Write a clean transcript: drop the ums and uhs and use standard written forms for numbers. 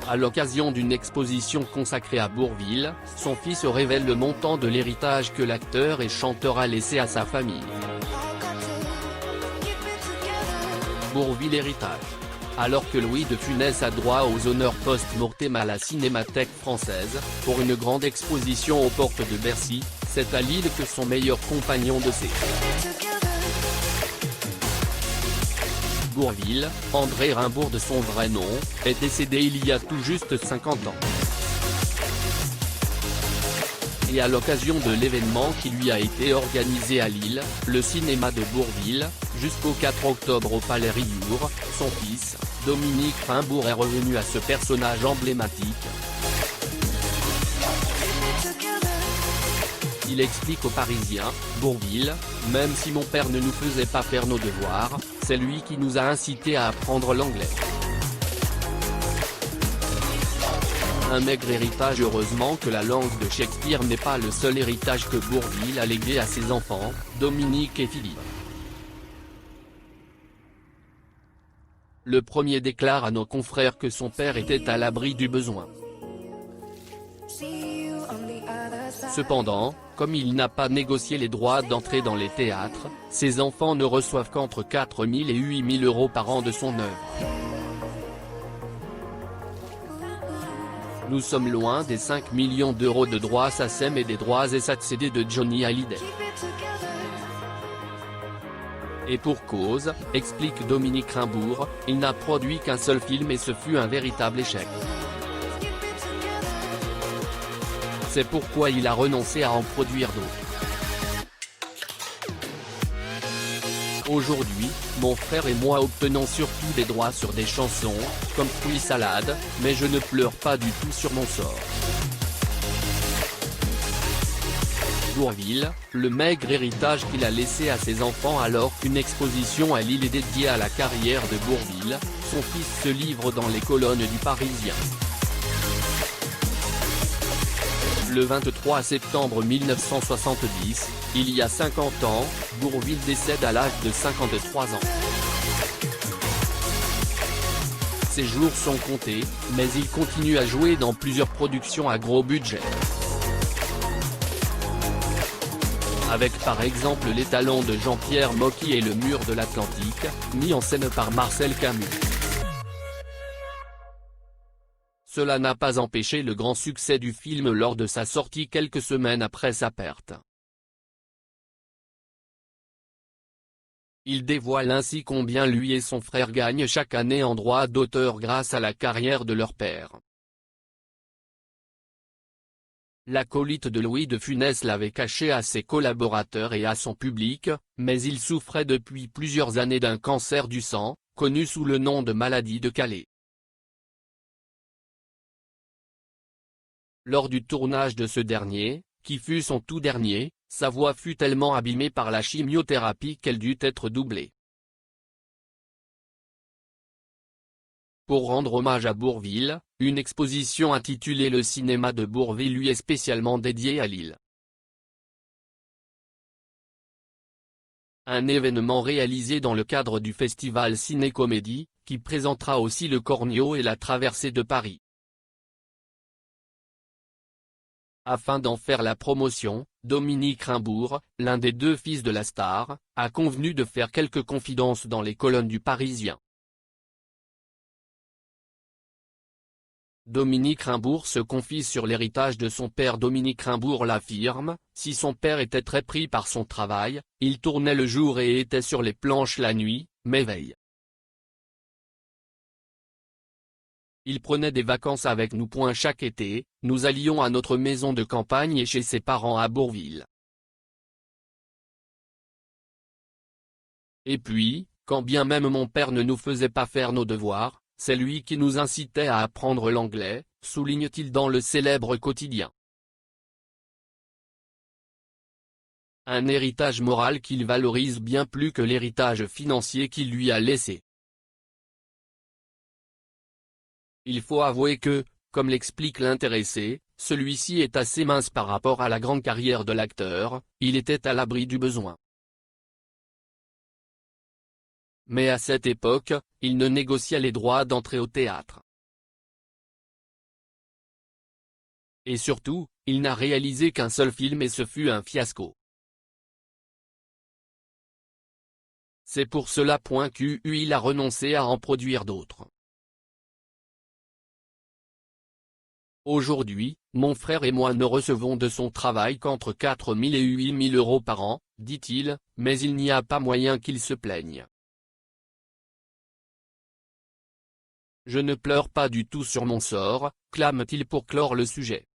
À l'occasion d'une exposition consacrée à Bourvil, son fils révèle le montant de l'héritage que l'acteur et chanteur a laissé à sa famille. Bourvil héritage. Alors que Louis de Funès a droit aux honneurs post-mortem à la Cinémathèque française, pour une grande exposition aux portes de Bercy, c'est à Lille que son meilleur compagnon de séjour. Bourvil, André Rimbaud de son vrai nom, est décédé il y a tout juste 50 ans. Et à l'occasion de l'événement qui lui a été organisé à Lille, le cinéma de Bourvil, jusqu'au 4 octobre au Palais Riour, son fils, Dominique Rimbaud est revenu à ce personnage emblématique. Il explique aux Parisiens, Bourvil, même si mon père ne nous faisait pas faire nos devoirs, c'est lui qui nous a incités à apprendre l'anglais. Un maigre héritage. Heureusement que la langue de Shakespeare n'est pas le seul héritage que Bourvil a légué à ses enfants, Dominique et Philippe. Le premier déclare à nos confrères que son père était à l'abri du besoin. Cependant, comme il n'a pas négocié les droits d'entrée dans les théâtres, ses enfants ne reçoivent qu'entre 4 000 et 8 000 € par an de son œuvre. Nous sommes loin des 5 millions d'euros de droits SACEM et des droits SACD de Johnny Hallyday. Et pour cause, explique Dominique Rimbaud, il n'a produit qu'un seul film et ce fut un véritable échec. C'est pourquoi il a renoncé à en produire d'autres. Aujourd'hui, mon frère et moi obtenons surtout des droits sur des chansons, comme Fruits Salade, mais je ne pleure pas du tout sur mon sort. Bourvil, le maigre héritage qu'il a laissé à ses enfants alors qu'une exposition à Lille est dédiée à la carrière de Bourvil, son fils se livre dans les colonnes du Parisien. Le 23 septembre 1970, il y a 50 ans, Bourvil décède à l'âge de 53 ans. Ses jours sont comptés, mais il continue à jouer dans plusieurs productions à gros budget. Avec par exemple Les Talons de Jean-Pierre Mocky et Le Mur de l'Atlantique, mis en scène par Marcel Camus. Cela n'a pas empêché le grand succès du film lors de sa sortie quelques semaines après sa perte. Il dévoile ainsi combien lui et son frère gagnent chaque année en droits d'auteur grâce à la carrière de leur père. L'acolyte de Louis de Funès l'avait caché à ses collaborateurs et à son public, mais il souffrait depuis plusieurs années d'un cancer du sang, connu sous le nom de maladie de Calais. Lors du tournage de ce dernier, qui fut son tout dernier, sa voix fut tellement abîmée par la chimiothérapie qu'elle dut être doublée. Pour rendre hommage à Bourvil, une exposition intitulée Le cinéma de Bourvil lui est spécialement dédiée à Lille. Un événement réalisé dans le cadre du festival Ciné-Comédie, qui présentera aussi Le Cornio et la Traversée de Paris. Afin d'en faire la promotion, Dominique Rimbaud, l'un des deux fils de la star, a convenu de faire quelques confidences dans les colonnes du Parisien. Dominique Rimbaud se confie sur l'héritage de son père. Dominique Rimbaud l'affirme, si son père était très pris par son travail, il tournait le jour et était sur les planches la nuit, mais veille. Il prenait des vacances avec nous. Chaque été, nous allions à notre maison de campagne et chez ses parents à Bourvil. Et puis, quand bien même mon père ne nous faisait pas faire nos devoirs, c'est lui qui nous incitait à apprendre l'anglais, souligne-t-il dans le célèbre quotidien. Un héritage moral qu'il valorise bien plus que l'héritage financier qu'il lui a laissé. Il faut avouer que, comme l'explique l'intéressé, celui-ci est assez mince par rapport à la grande carrière de l'acteur, il était à l'abri du besoin. Mais à cette époque, il ne négociait les droits d'entrée au théâtre. Et surtout, il n'a réalisé qu'un seul film et ce fut un fiasco. C'est pour cela qu'il a renoncé à en produire d'autres. Aujourd'hui, mon frère et moi ne recevons de son travail qu'entre 4 000 et 8 000 euros par an, dit-il, mais il n'y a pas moyen qu'il se plaigne. Je ne pleure pas du tout sur mon sort, clame-t-il pour clore le sujet.